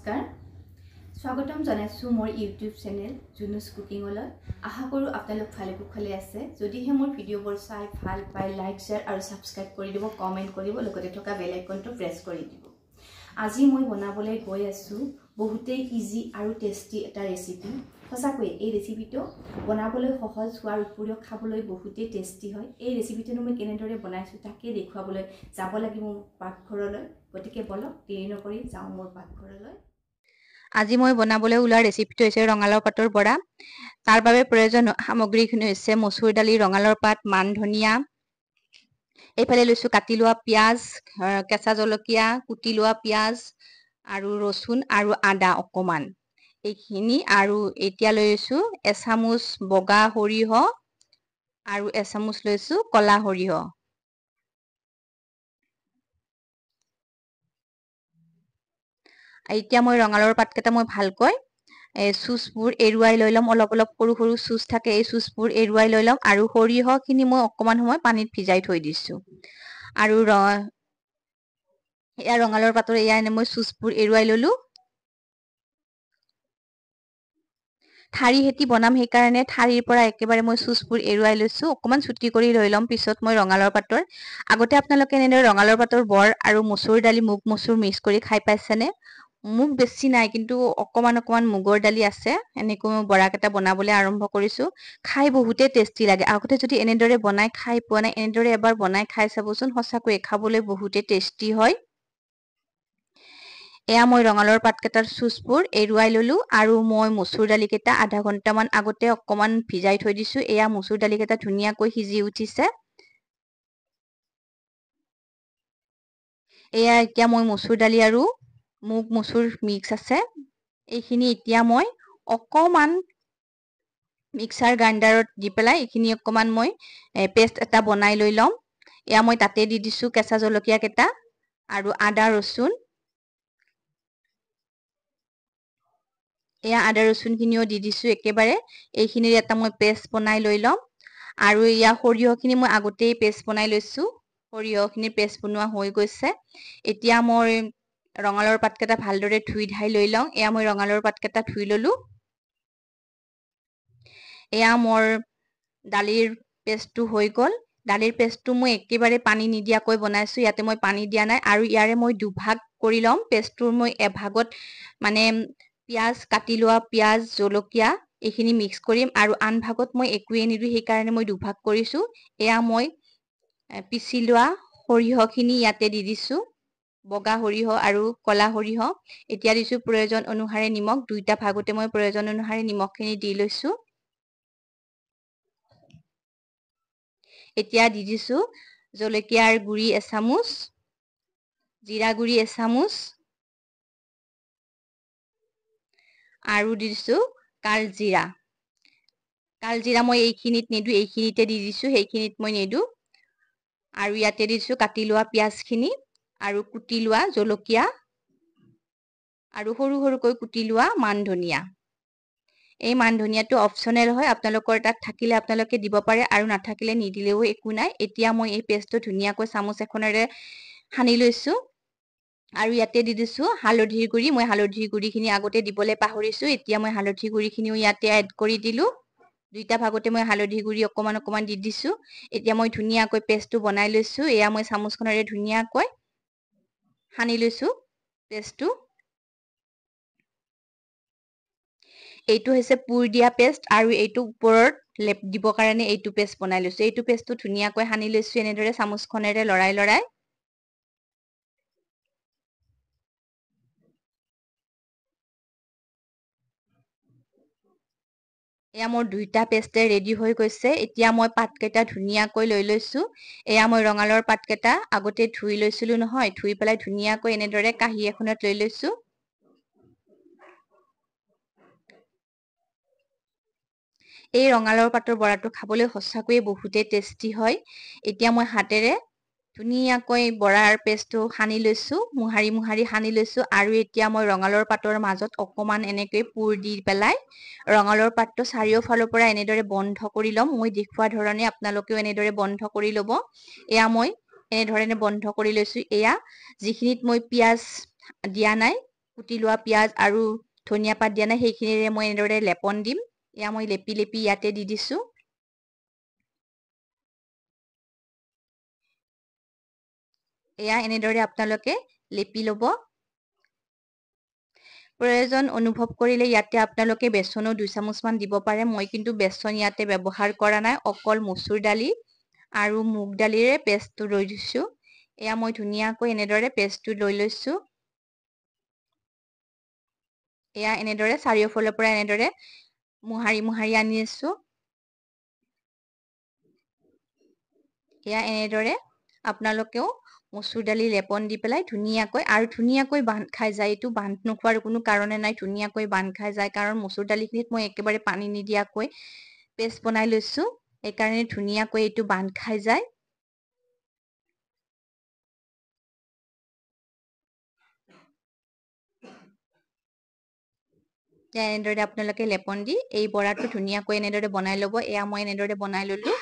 নমস্কাৰ স্বাগতম জনাইছো মোৰ ইউটিউব চেনেল জুনুস কুকিংলৈ আশা কৰো আপোনালোক ভালে কুশলে আছে যদিহে মোৰ ভিডিঅ'বোৰ চাই ভাল পাই লাইক শেয়াৰ আৰু সাবস্ক্ৰাইব কৰি দিব কমেন্ট কৰিব লগতে থকা বেল আইকনটো প্ৰেছ কৰি দিব আজি মই বনাবলৈ গৈ আছো বহুতেই ইজি আৰু টেষ্টি এটা ৰেচিপি সঁচাকৈ এই ৰেচিপিটো বনাবলৈ সহজ হোৱাৰ উপৰিও খাবলৈ বহুতেই টেষ্টি হয় এই ৰেচিপিটো মই কেনেদৰে বনাইছো তাকে দেখুৱাবলৈ যাব লাগিব মোৰ পাকঘৰলৈ গতিকে বলক দেৰি নকৰি যাওঁ মোৰ পাকঘৰলৈ আজি মই বনাবলৈ ওলোৱা ৰেচিপিটো হৈছে ৰঙালাও পাতৰ বৰা তাৰ বাবে প্ৰয়োজন সামগ্ৰীখিনি হৈছে মচুৰ দালি ৰঙালাওৰ পাত মান ধনিয়া এইফালে লৈছো কাটি লোৱা পিয়াজ কেঁচা জলকীয়া কুটি লোৱা পিয়াজ আৰু ৰসুন আৰু আদা অকমান এইখিনি আৰু এতিয়া লৈছো এচামুচ বগা সৰিয়হ আৰু এচামুচ লৈছো কলা সৰিয়হ এতিয়া মই ৰঙালাওৰ পাতকেইটা মই ভালকৈ চুচবোৰ এৰুৱাই লৈ লম অলপ অলপ সৰু সৰু চুচ থাকে এই চুচবোৰ এৰুৱাই লৈ লম আৰু সৰিয়হখিনি মই অকমান সময় পানীত ভিজাই থৈ দিছো আৰু এয়া ৰঙালাওৰ পাতৰ এয়া মই চুচবোৰ এৰুৱাই ললো ঠাৰি হেতি বনাম সেইকাৰণে ঠাৰিৰ পৰা একেবাৰে মই চুচবোৰ এৰুৱাই লৈছো অকমান ছুটি কৰি লৈ লম পিছত মই ৰঙালাওৰ পাতৰ আগতে আপোনালোকে এনেদৰে ৰঙালাওৰ পাতৰ বৰ আৰু মচুৰ দালি মুগ মচুৰ মিক্স কৰি খাই পাইছেনে মুগ বেছি নাই কিন্তু অকমান মুগৰ দালি আছে এনেকৈ বৰাকেটা বনাবলৈ আৰম্ভ কৰিছো খাই বহুতে টেষ্টি লাগে আগতে যদি এনেদৰে বনাই খাই পোৱা নাই এনেদৰে এবাৰ বনাই খাই চাবচোন সঁচাকৈ খাবলৈ বহুতে টেষ্টি হয় এয়া মই ৰঙালাওৰ পাতকেটাৰ চুচবোৰ এৰুৱাই ললো আৰু মই মচুৰ দালিকেটা আধা ঘণ্টামান আগতে অকমান ভিজাই থৈ দিছো এয়া মচুৰ দালিকেটা ধুনীয়াকৈ সিজি উঠিছে এয়া এতিয়া মই মচুৰ দালি আৰু মুগ মচুৰ মিক্স আছে এইখিনি এতিয়া মই অকমান মিক্সাৰ গ্ৰাইণ্ডাৰত দি পেলাই এইখিনি অকমান মই পেষ্ট এটা বনাই লৈ লম এয়া মই তাতে দি দিছো কেঁচা জলকীয়া কেটা আৰু আদা ৰসুন এয়া আদা ৰসুন খিনিও দি দিছো একেবাৰে এইখিনিৰ এটা মই পেষ্ট বনাই লৈ লম আৰু এয়া সৰিয়হখিনি মই আগতেই পেষ্ট বনাই লৈছো সৰিয়হখিনি পেষ্ট বনোৱা হৈ গৈছে এতিয়া মই ৰঙালাওৰ পাতকেটা ভালদৰে ধুই ধাই লৈ লওঁ এয়া মই ৰঙালাওৰ পাতকেটা ধুই ললো এয়া মোৰ দালিৰ পেষ্টটো হৈ গল দালিৰ পেষ্টটো মই একেবাৰে পানী নিদিয়াকৈ বনাইছো ইয়াতে মই পানী দিয়া নাই আৰু ইয়াৰে মই দুভাগ কৰি লম পেষ্টটোৰ মই এভাগত মানে পিয়াজ কাটি লোৱা পিয়াজ জলকীয়া এইখিনি মিক্স কৰিম আৰু আন ভাগত মই একোৱে নিদু সেইকাৰণে মই দুভাগ কৰিছো এয়া মই পিছি লোৱা সৰিয়হখিনি ইয়াতে দি দিছো বগা সৰিয়হ আৰু কলা সৰিয়হ এতিয়া দিছো প্ৰয়োজন অনুসাৰে নিমখ দুইটা ভাগতে মই প্ৰয়োজন অনুসাৰে নিমখখিনি দি লৈছো এতিয়া দি দিছো জলকীয়াৰ গুৰি এচামুচ জিৰা গুৰি এচামুচ আৰু দিছো কালজিৰা মই এইখিনিত নিদু এইখিনিতে দি দিছো সেইখিনিত মই নিদু আৰু ইয়াতে দিছো কাটি লোৱা পিয়াজখিনি আৰু কুটি লোৱা জলকীয়া আৰু সৰু সৰুকৈ কুটি লোৱা মান ধনিয়া এই মান ধনিয়াটো অপচনেল হয় আপোনালোকৰ তাত থাকিলে আপোনালোকে দিব পাৰে আৰু নাথাকিলে নিদিলেও একো নাই এতিয়া মই এই পেষ্টটো ধুনীয়াকৈ চামুচ এখনেৰে সানি লৈছো আৰু ইয়াতে দি দিছো হালধিৰ গুৰি মই হালধিৰ গুৰিখিনি আগতে দিবলৈ পাহৰিছো এতিয়া মই হালধিৰ গুৰিখিনিও ইয়াতে এড কৰি দিলো দুইটা ভাগতে মই হালধি গুৰি অকমান দি দিছো এতিয়া মই ধুনীয়াকৈ পেষ্টটো বনাই লৈছো এয়া মই চামুচখনেৰে ধুনীয়াকৈ সানি লৈছো পেষ্টটো এইটো হৈছে পুৰ দিয়া পেষ্ট আৰু এইটো ওপৰত লেপ দিব কাৰণে এইটো পেষ্ট বনাই লৈছো এইটো পেষ্টটো ধুনীয়াকৈ সানি লৈছো এনেদৰে চামুচখনেৰে লৰাই লৰাই এয়া মোৰ দুইটা পেষ্টে ৰেডি হৈ গৈছে এতিয়া মই পাতকেটা ধুনীয়াকৈ লৈ লৈছো এয়া মই ৰঙালাওৰ পাতকেটা আগতে ধুই লৈছিলো নহয় ধুই পেলাই ধুনীয়াকৈ এনেদৰে কাঁহী এখনত লৈ লৈছো এই ৰঙালাওৰ পাতৰ বৰাটো খাবলৈ সঁচাকৈয়ে বহুতেই টেষ্টি হয় এতিয়া মই হাতেৰে ধুনীয়াকৈ বৰাৰ পেষ্টটো সানি লৈছো মোহাৰি সানি লৈছো আৰু এতিয়া মই ৰঙালাওৰ পাতৰ মাজত অকমান এনেকৈ পুৰ দি পেলাই ৰঙালাওৰ পাতটো চাৰিওফালৰ পৰা এনেদৰে বন্ধ কৰি লম মই দেখুৱা ধৰণে আপোনালোকেও এনেদৰে বন্ধ কৰি লব এয়া মই এনেধৰণে বন্ধ কৰি লৈছো এয়া যিখিনিত মই পিয়াজ দিয়া নাই কুটি লোৱা পিঁয়াজ আৰু ধনিয়া পাত দিয়া নাই সেইখিনিৰে মই এনেদৰে লেপন দিম এয়া মই লেপি লেপি ইয়াতে দি দিছোঁ এয়া এনেদৰে আপোনালোকে লেপি ল'ব প্ৰয়োজন অনুভৱ কৰিলে ইয়াতে আপোনালোকে বেচনো 2 চামুচমান দিব পাৰে মই কিন্তু বেচন ইয়াতে ব্যৱহাৰ কৰা নাই অকল মচুৰ দালি আৰু মুগ দালিৰে পেষ্টটো লৈ দিছোঁ এয়া মই ধুনীয়াকৈ এনেদৰে পেষ্টটো লৈ লৈছোঁ এয়া এনেদৰে চাৰিওফালৰ পৰা এনেদৰে মোহাৰি আনি আছোঁ এয়া এনেদৰে আপোনালোকেও মচুৰ দালি লেপন দি পেলাই ধুনীয়াকৈ বান্ধ খাই যায় এইটো বান্ধ নোখোৱাৰ কোনো কাৰণে নাই ধুনীয়াকৈ বান্ধ খাই যায় কাৰণ মচুৰ দালিখিনিত মই একেবাৰে পানী নিদিয়াকৈ পেষ্ট বনাই লৈছোঁ এইকাৰণে ধুনীয়াকৈ এইটো বান্ধ খাই যায় এনেদৰে আপোনালোকে লেপন দি এই বৰাটো ধুনীয়াকৈ এনেদৰে বনাই ল'ব এয়া মই এনেদৰে বনাই ল'লোঁ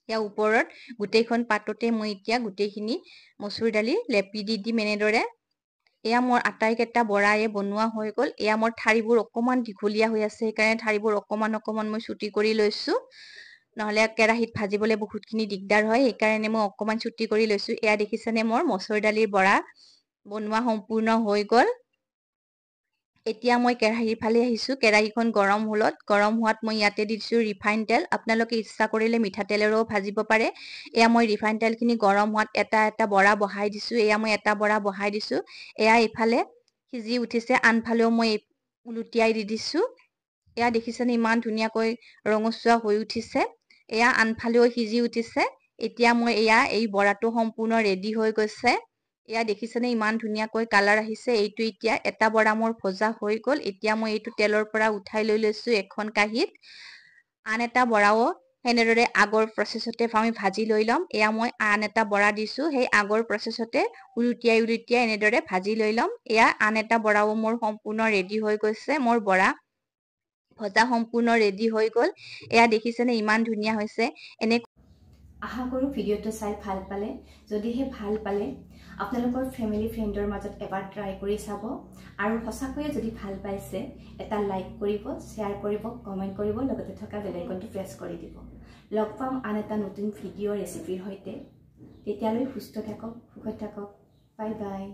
ইয়াৰ ওপৰত গোটেইখন পাততে মই এতিয়া গোটেইখিনি মচুৰ দালি লেপি দি দিম এনেদৰে এয়া মোৰ আটাইকেইটা বৰায়ে বনোৱা হৈ গ'ল এয়া মোৰ ঠাৰিবোৰ অকণমান দীঘলীয়া হৈ আছে সেইকাৰণে ঠাৰিবোৰ অকণমান মই চুটি কৰি লৈছোঁ নহ'লে কেৰাহীত ভাজিবলৈ বহুতখিনি দিগদাৰ হয় সেইকাৰণে মই অকণমান চুটি কৰি লৈছোঁ এয়া দেখিছেনে মোৰ মচুৰ দালিৰ বৰা বনোৱা সম্পূৰ্ণ হৈ গ'ল এতিয়া মই কেৰাহীৰ ফালে আহিছোঁ কেৰাহীখন গৰম হোৱাত মই ইয়াতে দিছোঁ ৰিফাইন তেল আপোনালোকে ইচ্ছা কৰিলে মিঠাতেলেৰেও ভাজিব পাৰে এয়া মই ৰিফাইন তেলখিনি গৰম হোৱাত এটা বৰা বহাই দিছোঁ এয়া মই এটা বৰা বহাই দিছোঁ এয়া ইফালে সিজি উঠিছে আনফালেও মই উলুটিয়াই দি দিছোঁ এয়া দেখিছেনে ইমান ধুনীয়াকৈ ৰঙচুৱা হৈ উঠিছে এয়া আনফালেও সিজি উঠিছে এতিয়া মই এই বৰাটো সম্পূৰ্ণ ৰেডি হৈ গৈছে এয়া দেখিছেনে ইমান ধুনীয়াকৈ কালাৰ আহিছে এইটো এতিয়া এটা বৰা মোৰ ভজা হৈ গ'ল এতিয়া মই এইটো তেলৰ পৰা উঠাই লৈ লৈছোঁ এখন কাঁহীত আন এটা বৰাও সেনেদৰে আগৰ প্ৰচেছতে আমি ভাজি লৈ ল'ম এয়া মই আন এটা বৰা দিছোঁ সেই আগৰ প্ৰচেছতে উলুটিয়াই এনেদৰে ভাজি লৈ ল'ম এয়া আন এটা বৰাও মোৰ সম্পূৰ্ণ ৰেডি হৈ গৈছে মোৰ বৰা ভজা সম্পূৰ্ণ ৰেডি হৈ গ'ল এয়া দেখিছেনে ইমান ধুনীয়া হৈছে এনে আশা কৰোঁ ভিডিঅ'টো চাই ভাল পালে যদিহে ভাল পালে আপোনালোকৰ ফেমিলি ফ্ৰেণ্ডৰ মাজত এবাৰ ট্ৰাই কৰি চাব আৰু সঁচাকৈয়ে যদি ভাল পাইছে এটা লাইক কৰিব শ্বেয়াৰ কৰিব কমেণ্ট কৰিব লগতে থকা বেল আইকনটো প্ৰেছ কৰি দিব লগ পাম আন এটা নতুন ভিডিঅ' ৰেচিপিৰ সৈতে তেতিয়ালৈ সুস্থ থাকক সুখত থাকক বাই বাই